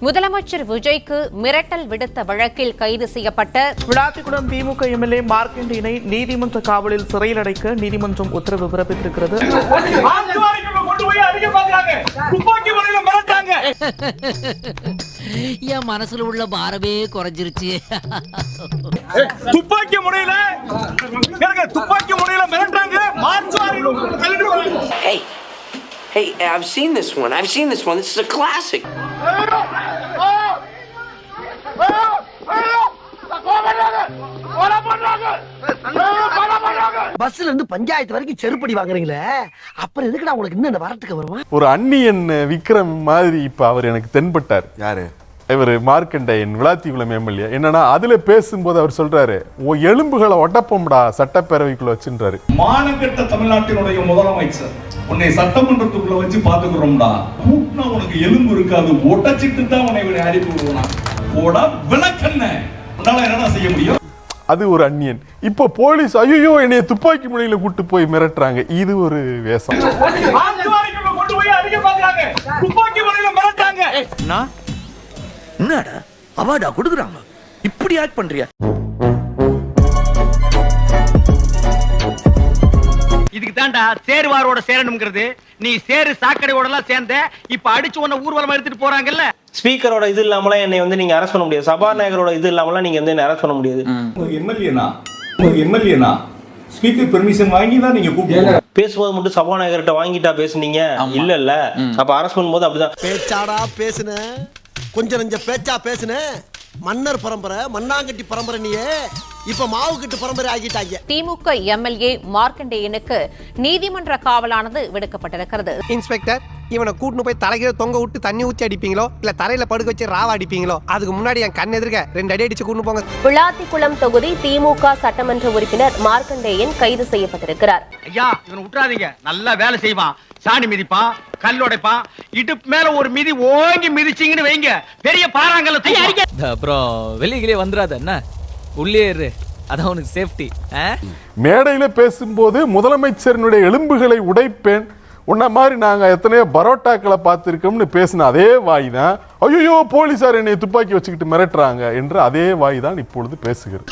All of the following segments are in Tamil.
முதலமைச்சர் விஜய்க்கு மிரட்டல் விடுத்த வழக்கில் கைது செய்யப்பட்ட விளாத்திக்குளம் திமுக எம்எல்ஏ மார்க்கண்டேயனை நீதிமன்ற காவலில் சிறையில் அடைக்க நீதிமன்றம் உத்தரவு பிறப்பித்திருக்கிறது. என் மனசுல உள்ள பாரமே குறைஞ்சிருச்சு. துப்பாக்கி முனையில மிரட்டாங்க. Hey, I've seen this one. This is a classic. பஸ்ல இருந்து பஞ்சாயத்து வரைக்கும் செருப்படி வாங்குறீங்களே, அப்புறம் எதுக்குடா உங்களுக்கு இன்னும் வரட்டுக்கு வருமா? ஒரு அந்நியன் விக்ரம் மாதிரி இப்ப அவர் எனக்கு தென்பட்டார். யாரு? இவர் மார்க்கண்டேயன், விளாத்திக்குளம் எம்எல்ஏ. என்னன்னா அதுல பேசும்போது அவர் சொல்றாரு, எலும்புகளை ஒட்டப்போம்டா சட்டப்பேரவைக்குள்ள வச்சுன்றாரு. மானகெட்ட தமிழ்நாட்டினுடைய முதலமைச்சர் உன்னை சட்டமன்றத்துக்குள்ள வச்சு பாத்துக்கிறோம்டா, கூட்டினா உனக்கு எலும்பு இருக்காது, ஒட்டச்சிட்டு தான் உன்னை அனுப்பி விடுவான். போடா விளக்கண்ண, உன்னால என்னடா செய்ய முடியும்? அது ஒரு அந்நியன். இப்போ போலீஸ் ஐயோ என்னைய துப்பாக்கி முனையில கூட்டு போய் மிரட்டுறாங்க. இது ஒரு வேஷம். கொண்டு போய் அடிக்க பாக்குறாங்க, துப்பாக்கி முனையில மிரட்டாங்க. என்னடா அவார்டா கொடுக்குறாங்க, இப்படி ஆக்ட் பண்றியா? இதுக்கு தாண்டா சேருவாரோட சேரணும்ங்கிறது. நீ சேரு சாக்கடையோட எல்லாம் சேர்ந்த இப்ப அடிச்சு உன்ன ஊர்வலமா எடுத்துட்டு போறாங்கல்ல. ஸ்பீக்கரோட இது இல்லாமலாம் என்னை வந்து நீங்க அரெஸ்ட் பண்ண முடியாது. சபாநாயகரோட இது இல்லாமலாம் நீங்க வந்து அரெஸ்ட் பண்ண முடியாது. எம்எல்ஏனா ஸ்பீக்கர் பெர்மிஷன் வாங்கி தான் நீங்க கூப்பிடுங்க. பேசும்போது மட்டும் சபாநாயகர்கிட்ட வாங்கிட்டா பேசுனீங்க இல்ல அப்ப அரெஸ்ட் பண்ணும்போது அப்படிதான். பேச்சாடா பேசுன, கொஞ்சம் நெஞ்ச பேச்சா பேசுன. மன்னர் பரம்பரை, மண்ணாங்கட்டி பரம்பரை, நீயே இப்ப மாவு கட்டு பரம்பரை ஆகிட்டாங்க. திமுக எம்எல்ஏ மார்க்கண்டேயனுக்கு நீதிமன்ற காவலானது விடுக்கப்பட்டிருக்கிறது. இன்ஸ்பெக்டர், இவனை கூட்டின்னு போய் தலைகீழ தொங்க விட்டு தண்ணி ஊற்றி அடிப்பீங்களோ இல்ல தரையில படுக்க வச்சு ராவ அடிப்பீங்களோ? அதுக்கு முன்னாடி என் கண் எதிர்க்க 2 அடி அடிச்சு கூட்டு போங்க. விளாத்திக்குளம் தொகுதி திமுக சட்டமன்ற உறுப்பினர் மார்க்கண்டேயன் கைது செய்யப்பட்டிருக்கிறார். ஐயா, இவனை விட்டுறாதீங்க. நல்லா வேலை செய்வான், சாணி மிதிப்பான், கல்லுடைப்பான். இடுப்பு மேல ஒரு மிதி ஓங்கி மிதிச்சிங்கன்னு வைங்க, பெரிய பாறாங்கல்ல தூக்கி அடிக்க. அப்புறம் வெளியே வந்துடாத, என்ன உள்ளே இரு, அதான் உனக்கு சேஃப்டி. மேடையில பேசும்போது முதலமைச்சரினுடைய எலும்புகளை உடைப்பேன், உன்ன மாதிரி நாங்க எத்தனையோ பரோட்டாக்களை பார்த்திருக்கோம்னு பேசின அதே வாய் தான் ஐயோ போலீசார் என்னை துப்பாக்கி வச்சுக்கிட்டு மிரட்டுறாங்க என்று அதே வாய் தான் இப்பொழுது பேசுகிறது.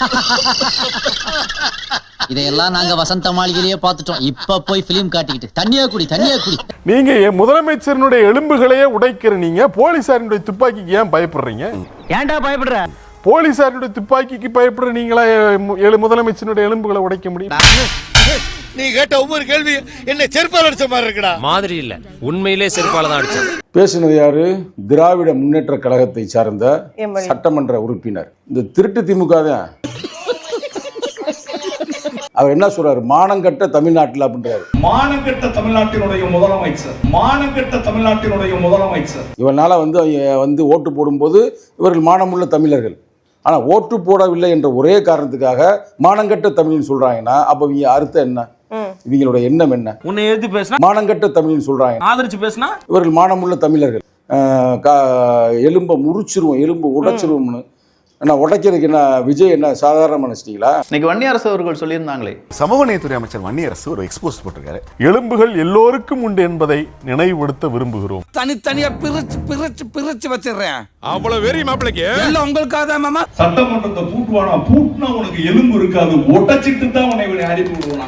இதையெல்லாம் நாங்க வசந்த மாளிகையிலேயே பார்த்துட்டோம். இப்ப போய் பிலிம் காட்டிக்கிட்டு தண்ணியா குடி. நீங்க முதலமைச்சரினுடைய எலும்புகளையே உடைக்கிற நீங்க போலீசாரினுடைய துப்பாக்கிக்கு ஏன் பயப்படுறீங்க? ஏன்டா பயப்படுற? போலீசாரினுடைய துப்பாக்கிக்கு பயப்படுற நீங்களா முதலமைச்சருடைய எலும்புகளை உடைக்க முடியும்? நீ கேட்ட ஒவ்வொரு கேள்வி என்ன செருப்பால் அடிச்ச மாதிரி இருக்குடா. மாதிரி இல்ல, உண்மையிலே செருப்பால தான் அடிச்சது. பேசினது யாரு? திராவிட முன்னேற்ற கழகத்தை சார்ந்த சட்டமன்ற உறுப்பினர். இந்த திருட்டு திமுக தான். அவர் என்ன சொல்றாரு? மானங்கட்ட தமிழ்நாட்டில் அப்படின்றாரு. மானங்கட்ட தமிழ்நாட்டினுடைய முதலமைச்சர். இவனால வந்து ஓட்டு போடும்போது இவர்கள் மானமுள்ள தமிழர்கள், ஆனா ஓட்டு போடவில்லை என்ற ஒரே காரணத்துக்காக மானங்கட்ட தமிழ்னு சொல்றாங்கன்னா அப்ப இவங்க அர்த்தம் என்ன? இவங்களோட எண்ணம் என்ன? உன்னை எழுதி பேசினா மானங்கட்ட தமிழ்னு சொல்றாங்க, ஆதரிச்சு பேசினா இவர்கள் மானமுள்ள தமிழர்கள். எலும்பை முறிச்சிருவோம், எலும்பு உடைச்சிருவோம்னு உடைக்கிறதுக்கு என்ன விஜய் என்ன சாதாரண நினைச்சிட்டீங்களா? இன்னைக்கு வன்னியரசு அவர்கள் சொல்லியிருந்தாங்களே, சமூக நீதித்துறை அமைச்சர் வன்னியரசு ஒரு எக்ஸ்போஸ் போட்டிருக்காரு. எலும்புகள் எல்லோருக்கும் உண்டு என்பதை நினைவுபடுத்த விரும்புகிறோம். தனித்தனியா பிரிச்சு வச்சிடுறேன். அவ்வளவு வெறி மாப்பிளைக்கு எல்லாம் உங்களுக்காக தான் மாமா. சட்டமன்றத்தை பூட்டினா உனக்கு எலும்பு இருக்காது, ஒட்டச்சிட்டு தான் உன்னை அனுப்பி விடுவானா.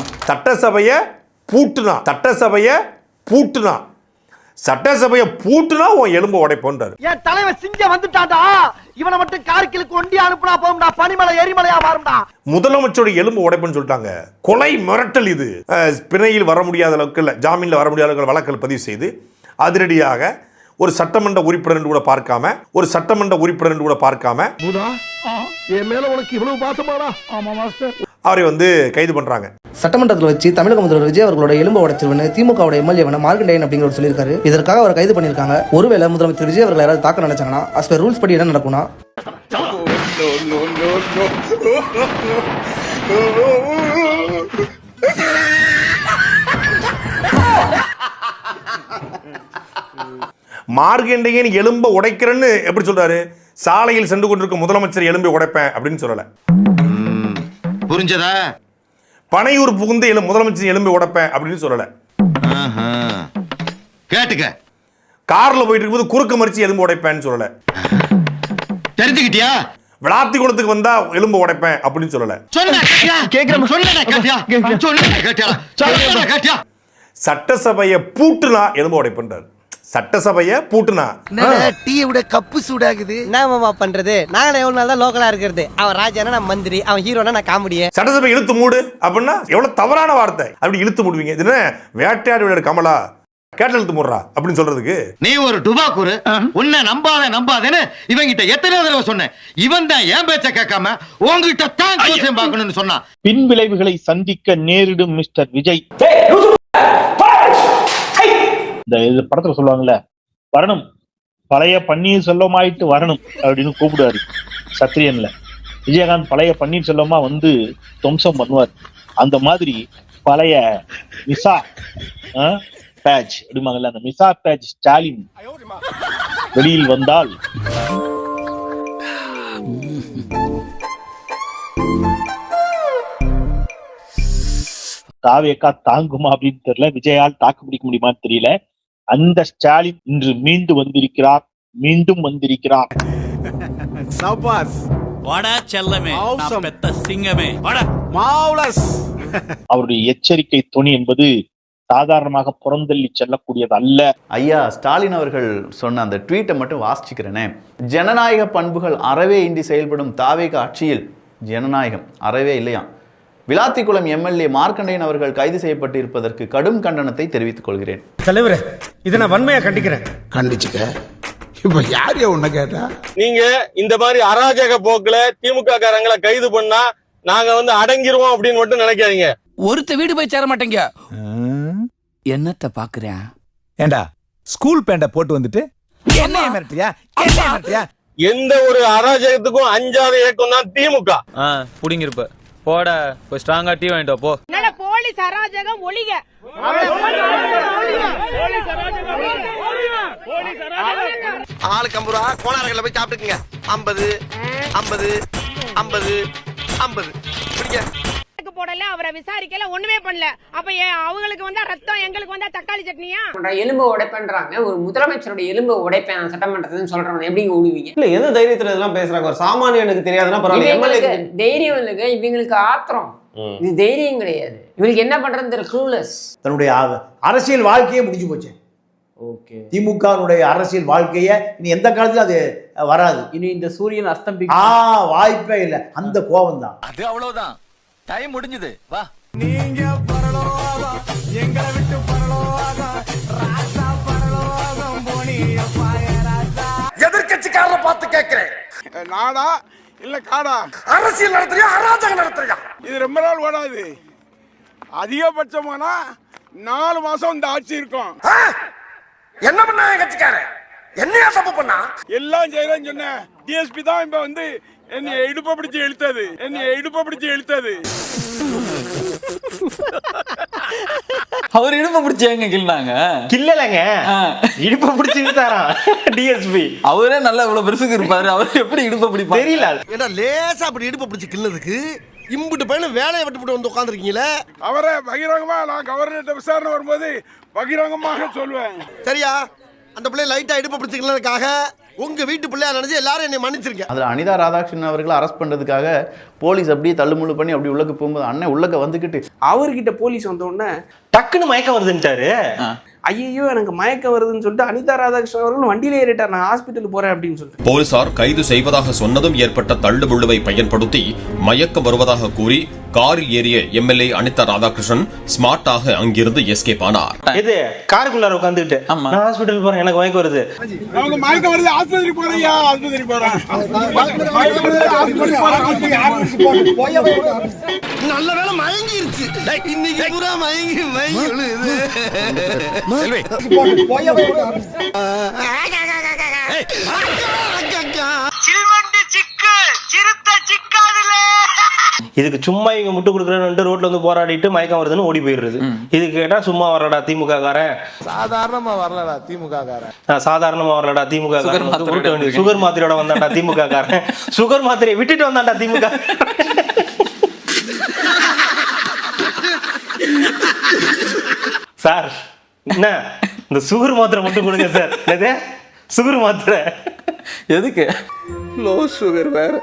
சட்டசபையை பூட்டுனா உன் எலும்பு உடைப்போன்றாரு. என் தலைவன் சிங்கம் வந்துட்டாடா, இவனை மட்டும் கார்கிலுக்கு ஒண்டி அனுப்புனா போகும்டா, பனிமலை எரிமலையா மாறும்டா. முதலமைச்சருடைய எலும்பு உடைப்புன்னு சொல்லிட்டாங்க. கொலை மிரட்டல் இது. பிணையில் வர முடியாத அளவுக்கு இல்ல, ஜாமீன்ல வர முடியாத அளவுக்கு வழக்குகள் பதிவு செய்து அதிரடியாக ஒரு சட்டமன்ற உறுப்பினர் கூட பார்க்காம என் மேல உனக்கு இவ்வளவு பாசமாடா? ஆமா மாஸ்டர். அவரை வந்து கைது பண்றாங்க. சட்டமன்றத்தில் வச்சு தமிழக முதல்வர் விஜய் அவர்களோட எலும்பு உடைச்சிருவனு திமுக எம்எல்ஏ மார்க்கண்டேயன் அப்படிங்கிற சொல்லியிருக்காரு. இதற்காக அவர் கைது பண்ணியிருக்காங்க. ஒருவேளை முதலமைச்சர் விஜய் அவர்கள் யாராவது தாக்க நினைச்சாங்கன்னா as per ரூல்ஸ் படி என்ன நடக்கும்னா, மார்க்கண்டேயன் எலும்பை உடைக்கிறேன்னு எப்படி சொல்றாரு? சாலையில் சென்று கொண்டிருக்கும் முதலமைச்சர் எலும்பை உடைப்பேன் அப்படின்னு சொல்லல. புரிஞ்சதா? பனையூர் புகுந்து முதலமைச்சர் எலும்பை உடைப்பேன் அப்படின்னு சொல்லல. கேட்டுக்க. கார்ல போயிட்டு இருக்கும்போது குறுக்க மறிச்சு எலும்பு உடைப்பேன்னு சொல்லல. தெரிஞ்சுக்கிட்டியா? விளாத்திக்குளத்துக்கு வந்தா எலும்பு உடைப்பேன் அப்படின்னு சொல்லல. சட்டசபையை பூட்டுனா எலும்பு உடைப்பேன்றார். சட்டசபையை பூட்டுனா டீயை விட கப்பு சூடாகுது. என்ன பண்றது? நாங்க எவ்வளவு நாள் தான் லோக்கலா இருக்கிறது. அவன் ராஜானா நான் மந்திரி, அவன் ஹீரோனா நான் காமெடியே. சட்டசபை இழுத்து மூடு அப்படின்னா எவ்வளவு தவறான வார்த்தை. அப்படி இழுத்து மூடுவீங்க. இது என்ன வேட்டையாடு விளையாடு கமலா கேட்டல் இழுத்து மூடுறா அப்படின்னு சொல்றதுக்கு? நீ ஒரு டுபாக்கூரு. உன்னை நம்பாதேன்னு இவங்கிட்ட எத்தனை தடவை சொன்னேன். இவன் தான் என் பேச்ச கேட்காம உங்ககிட்ட தான் ஜோசியம் பார்க்கணும்னு சொன்னான். பின் விளைவுகளை சந்திக்க நேரிடும் மிஸ்டர் விஜய். இந்த படத்துல சொல்லுவாங்கல்ல, வரணும் பழைய பன்னீர் செல்வமாயிட்டு வரணும் அப்படின்னு கூப்பிடுவாரு சத்திரியன்ல. விஜயகாந்த் பழைய பன்னீர் செல்வமா வந்து துவம்சம் பண்ணுவார். அந்த மாதிரி பழைய மிசா பேட்ச் அப்படிமாங்கல்ல, அந்த மிசா பேட்ச் ஸ்டாலின் வெளியில் வந்தால் தாவேக்கா தாங்குமா அப்படின்னு தெரியல, விஜயால் தாக்கு பிடிக்க முடியுமான்னு தெரியல. அந்த ஸ்டாலின் இன்று மீண்டும் வந்திருக்கிறார். அவருடைய எச்சரிக்கை துணி என்பது சாதாரணமாக புறந்தள்ளி செல்லக்கூடியது அல்ல. ஐயா ஸ்டாலின் அவர்கள் சொன்ன அந்த ட்வீட்டை மட்டும் வாசிச்சுக்கிறேனே. ஜனநாயக பண்புகள் அறவே இன்றி செயல்படும் தாவேக ஆட்சியில் ஜனநாயகம் அறவே இல்லையா. விளாத்திக்குளம் எம்எல்ஏ மார்க்கண்டேயன் அவர்கள் கைது செய்யப்பட்டு இருப்பதற்கு கடும் கண்டனத்தை தெரிவித்துக் கொள்கிறேன். தலைவரே, இதை நான் வன்மையா கண்டிக்கிறேன். கண்டிச்சுக்க. இப்ப யார் உன்ன கேட்டா? நீங்க இந்த மாதிரி அராஜக போக்குல திமுக காரங்களை கைது பண்ணா நாங்க அடங்கிருவோம் அப்படின்னு மட்டும் நினைக்காதீங்க. ஒருத்த வீடு போய் சேர மாட்டேங்க. என்னத்த பாக்குறேன்? ஏண்டா ஸ்கூல் பேண்ட போட்டு வந்துட்டு என்ன மிரட்டியா? எந்த ஒரு அராஜகத்துக்கும் அஞ்சாத இயக்கம் தான் திமுக. புடிங்கிருப்ப போட போய் ஸ்ட்ராங்கா டீ வாங்கிட்டு போ. போலீஸ் அராஜகம் ஒழிக. ஆளுக்கு 50 ரூபா கோணாரங்கள்ல போய் சாப்பிட்டுக்குங்க. 50 50 50 50 பிடிங்க. போடல, அவரை விசாரிக்கல, ஒண்ணுமே பண்ணல. அப்ப அவங்களுக்கு வந்தா ரத்தம், எங்களுக்கு வந்தா தக்காளி சட்னியா? எலும்பு உடைப்பேன்றாங்க. ஒரு முதலமைச்சருடைய எலும்பு உடைப்பேன் சட்டமன்றத்துன்னு சொல்றவங்க எப்படிங்க ஓடுவீங்க? இல்ல எது தைரியத்துல இதெல்லாம் பேசுறாங்க? ஒரு சாமானியனுக்கு தெரியாதுன்னா பரவாயில்ல. தைரியம் இல்லைங்க, இவங்களுக்கு ஆத்திரம். இது தைரியம் கிடையாது. இவங்களுக்கு என்ன பண்றது தெரியல. க்ளூலெஸ். தன்னுடைய அரசியல் வாழ்க்கையே முடிஞ்சு போச்சு. ஓகே, திமுகவுடைய அரசியல் வாழ்க்கைய இனி எந்த காலத்துல அது வராது. இனி இந்த சூரியன் அஸ்தம்பிக்க வாய்ப்பே இல்லை. அந்த கோபம் தான் அது. அவ்வளவுதான், டைம் முடிஞ்சது. வா நீங்க பரலோகம், எங்களை விட்டு பரலோகம், ராசா பரலோகம் போனிய பாயராசா. எதிர்க்கட்சிக்காரரை பார்த்து கேட்கிறேன், நாடா இல்ல காடா? அரசியல் நடத்துறியா அராஜகம் நடத்துறியா? இது ரொம்ப நாள் ஓடாது. அதிகபட்சமானா 4 மாசம் இந்த ஆட்சி இருக்கும். என்ன பண்ணா கட்சிக்காரன்? என்னையா தப்பு பண்ணா? எல்லாம் செய்யறேன்னு சொன்ன டிஎஸ்பி தான் இப்ப என்னை இடுப்ப பிடிச்சு இழுத்தது. அவர் இடுப்ப பிடிச்சி எங்க கிள்னாங்க? கில்லலங்க, இடுப்ப பிடிச்சு இழுத்தாராம் டிஎஸ்பி. அவரே நல்லா இவ்வளவு பெருசுக்கு இருப்பாரு, அவர் எப்படி இடுப்ப பிடிப்பாரு தெரியல. ஏன்னா லேசா அப்படி இடுப்ப பிடிச்சு கிள்ளதுக்கு இம்புட்டு பையனும் வேலையை விட்டு வந்து உட்காந்துருக்கீங்களே. அவரை பகிரங்கமா நான் கவர்னர் விசாரணை வரும்போது பகிரங்கமாக சொல்லுவேன். சரியா? அந்த பிள்ளை லைட்டா இடுப்ப பிடிச்சிக்கிறதுக்காக உங்க வீட்டு பிள்ளையா நினைச்சு எல்லாரும் என்னை மன்னிச்சிருக்கேன். அதுல அனிதா ராதாகிருஷ்ணன் அவர்களை அரெஸ்ட் பண்றதுக்காக போலீஸ் அப்படியே தள்ளுமுள்ளு பண்ணி அப்படி உள்ளக்கு போகும்போது அண்ணன் உள்ளக்க வந்துகிட்டு அவர்கிட்ட போலீஸ் வந்த உடனே டக்குன்னு மயக்கம் வருதுன்ட்டாரு. ஐயோ எனக்கு மயக்கம் வருதுன்னு சொல்லிட்டு அனிதா ராதாகிருஷ்ணன் அவர்கள் வண்டியில ஏறிட்டார். நான் ஹாஸ்பிட்டல் போறேன் அப்படின்னு சொல்லிட்டு போலீசார் கைது செய்வதாக சொன்னதும் ஏற்பட்ட தள்ளுமுள்ளுவை பயன்படுத்தி மயக்கம் வருவதாக கூறி காரில் ஏறிய எம்எல்ஏ அனிதா ராதாகிருஷ்ணன் ஸ்மார்ட்டாக அங்கிருந்து எஸ்கேப் ஆனார். இது காருக்குள்ளார உட்காந்துட்டு நான் ஹாஸ்பிட்டல் போறேன், எனக்கு மயக்கம் வருது. நமக்கு மயக்கம் வருது, ஆஸ்பத்திரி போறியா? ஆஸ்பத்திரி போறேன். நல்ல வேளை மயங்கிருச்சு. இன்னைக்கு பூரா மயங்கி இதுக்கு சும்மா இவங்க முட்டு கொடுக்குறேன்னு ரோட்ல வந்து போராடிட்டு மயக்கம் வருதுன்னு ஓடி போயிடுறது. இதுக்கு கேட்டா சும்மா வரலடா திமுக காரன், சாதாரணமா வரலடா திமுக காரன், சாதாரணமா வரலடா திமுக காரன், சுகர் மாத்திரையோட வந்தாண்டா திமுக காரன், சுகர் மாத்திரையை விட்டுட்டு வந்தாண்டா திமுக. சார் என்ன இந்த சுகர் மாத்திரை மட்டும் கொடுங்க சார். எது சுகர் மாத்திரை? எதுக்கு? லோ சுகர் வேற.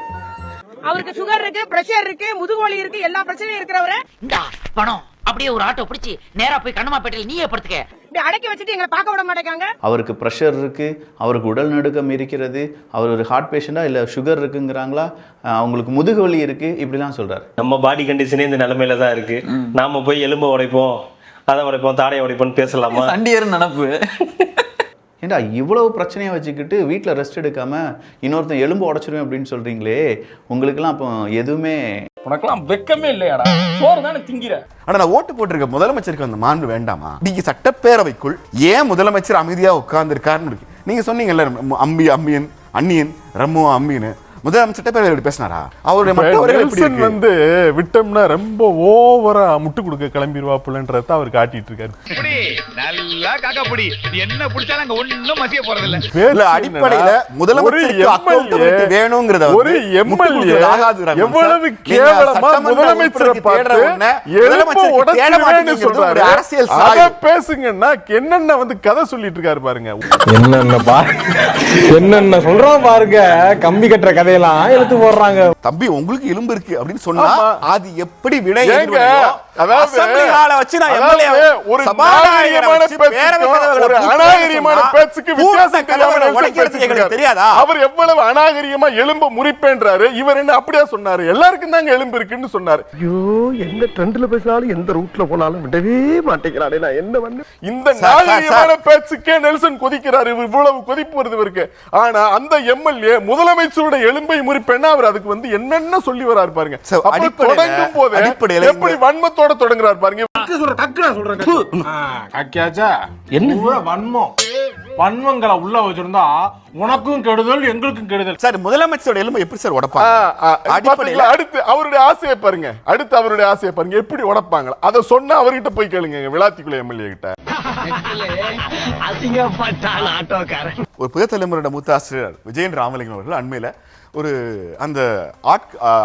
அவருக்கு சுகர் இருக்கு, பிரஷர் இருக்கு, முதுகுவலி இருக்கு, எல்லா பிரச்சனையும் இருக்கிறவரை இந்த பணம் அப்படியே ஒரு ஆட்டோ பிடிச்சி நேரா போய் கண்ணமாப்பேட்டையில் நீயே படுத்துக்க. இப்படி அடக்கி வச்சுட்டு எங்களை பார்க்க விட மாட்டேங்காங்க. அவருக்கு ப்ரெஷர் இருக்கு, அவருக்கு உடல் நடுக்கம் இருக்கிறது, அவர் ஒரு ஹார்ட் பேஷண்டா இல்லை சுகர் இருக்குங்கிறாங்களா, அவங்களுக்கு முதுகுவலி இருக்கு, இப்படிலாம் சொல்றாரு. நம்ம பாடி கண்டிஷனே இந்த நிலைமையில தான் இருக்கு. நாம போய் எலும்பை உடைப்போம், அதை உடைப்போம், தாடையை உடைப்போம்னு பேசலாமா? சண்டியர் நினப்பு. ஏண்டா இவ்வளவு பிரச்சனையை வச்சுக்கிட்டு வீட்டில் ரெஸ்ட் எடுக்காம இன்னொருத்தன் எலும்பு உடைச்சிருவேன் அப்படின்னு சொல்றீங்களே, உங்களுக்குலாம் அப்போ எதுவுமே உனக்கெல்லாம் வெக்கமே இல்லையாடா? சோறு தானே திங்கிற. ஆனா நான் ஓட்டு போட்டிருக்க முதலமைச்சருக்கு அந்த மாண்பு வேண்டாமா? நீங்க சட்டப்பேரவைக்குள் ஏன் முதலமைச்சர் அமைதியா உட்கார்ந்து இருக்காருன்னு இருக்கு. நீங்க சொன்னீங்கல்ல அம்பியன் அண்ணியன் ரம்மு அம்பின்னு, முதலமைச்சர் சட்டப்பேரவை பேசினாரா? அவருடைய மற்றவர்கள் வந்து விட்டோம்னா ரொம்ப ஓவரா முட்டு கொடுக்க கிளம்பிடுவாப்புலன்றத அவர் காட்டிட்டு இருக்காரு. நல்லா காக்கா பொடி என்ன பிடிச்சாலும் அங்க ஒண்ணும் மசிய போறது இல்ல. அடிப்படையில முதலமைச்சருக்கு அக்கௌண்டபிலிட்டி வேணும்ங்கறத ஒரு எம்எல்ஏ எவ்வளவு கேவலமா முதலமைச்சரை பார்த்து எலும்பு உடைச்சிருவேன்னு சொல்றாரு. அரசியல் அத பேசுங்கன்னா என்னென்ன வந்து கதை சொல்லிட்டு இருக்காரு பாருங்க. என்னென்ன சொல்றோம் பாருங்க. கம்பி கட்டுற கதையெல்லாம் எழுத்து போடுறாங்க. தம்பி உங்களுக்கு எலும்பு இருக்கு அப்படின்னு சொன்னா அது எப்படி விடை? தெரியாதா? அவர் எவ்வளவு அநாகரிகமா எலும்பு முறிப்பேன்றாரு. இவர் என்ன அப்படியே சொன்னாரு? எல்லாருக்கும் தாங்க எலும்பு இருக்குன்னு சொன்னாரு. ஐயோ, எந்த ட்ரெண்ட்ல பேசினாலும் எந்த ரூட்ல போனாலும் விடவே மாட்டேங்கிறானே. நான் என்ன பண்ணு? இந்த நாகரிகமான பேச்சுக்கே நெல்சன் கொதிக்கிறாரு. இவ்வளவு கொதிப்பு வருது இவருக்கு. ஆனா அந்த எம்எல்ஏ முதலமைச்சரோட எலும்பை முறிப்பேன்னா அவர் அதுக்கு வந்து என்னென்ன சொல்லி வராரு பாருங்க. தொடங்கும் போது எப்படி வன்மத்தோட தொடங்குறாரு பாருங்க. வன்மங்களை உள்ள வச்சிருந்தா உனக்கும் கெடுதல் எங்களுக்கும் கெடுதல். சார் முதலமைச்சரோட எலும்பை எப்படி சார் உடைப்பாங்க? அடுத்து அவருடைய ஆசையை பாருங்க. அடுத்து அவருடைய ஆசையை பாருங்க எப்படி உடைப்பாங்க. அதை சொன்னா அவர்கிட்ட போய் கேளுங்க, விளாத்திக்குள்ள எம்எல்ஏ கிட்ட. ஒரு புதிய தலைமுறையோட மூத்த ஆசிரியர் விஜயன் ராமலிங்கம் அவர்கள் அண்மையில ஒரு அந்த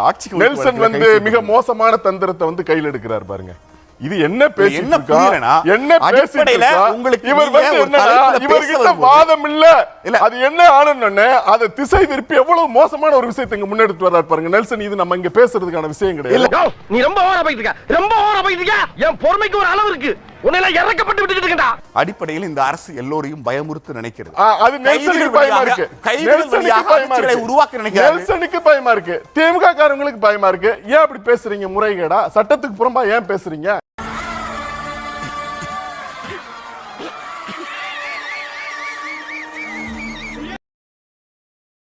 ஆட்சிக்கு நெல்சன் வந்து மிக மோசமான தந்திரத்தை வந்து கையில் எடுக்கிறார் பாருங்க. இது என்ன பேசி என்ன புரியலனா? என்ன பேசிடல உங்களுக்கு? இவர் வந்து என்னன்னா இவர்கிட்ட வாதம் இல்ல. அது என்ன ஆனன்னே அதை திசை திருப்பி எவ்வளவு மோசமான ஒரு விஷயத்தை இங்க முன்னெடுத்து வர்றாரு பாருங்க நெல்சன். இது நம்ம இங்க பேசுறதுக்கான விஷயம் கிடையாது. நீ ரொம்ப ஓவரா போயிட்டு இருக்க. ரொம்ப ஓவரா போயிட்டு இருக்க. என் பொறுமைக்கு ஒரு அளவு இருக்கு. உன்னையெல்லாம் இறக்கப்பட்டு விட்டுட்டு இருக்கடா. அடிப்படையில் இந்த அரசு எல்லோரையும் பயமுறுத்த நினைக்கிறது. அது நெல்சனுக்கு பயமா இருக்கு. உருவாக்க நினைக்கிறாரு. நெல்சனுக்கு பயமா இருக்கு. திமுக காரங்களுக்கு பயமா இருக்கு. ஏன் அப்படி பேசுறீங்க? முறைகேடா? சட்டத்துக்கு புறம்பா ஏன் பேசுறீங்க?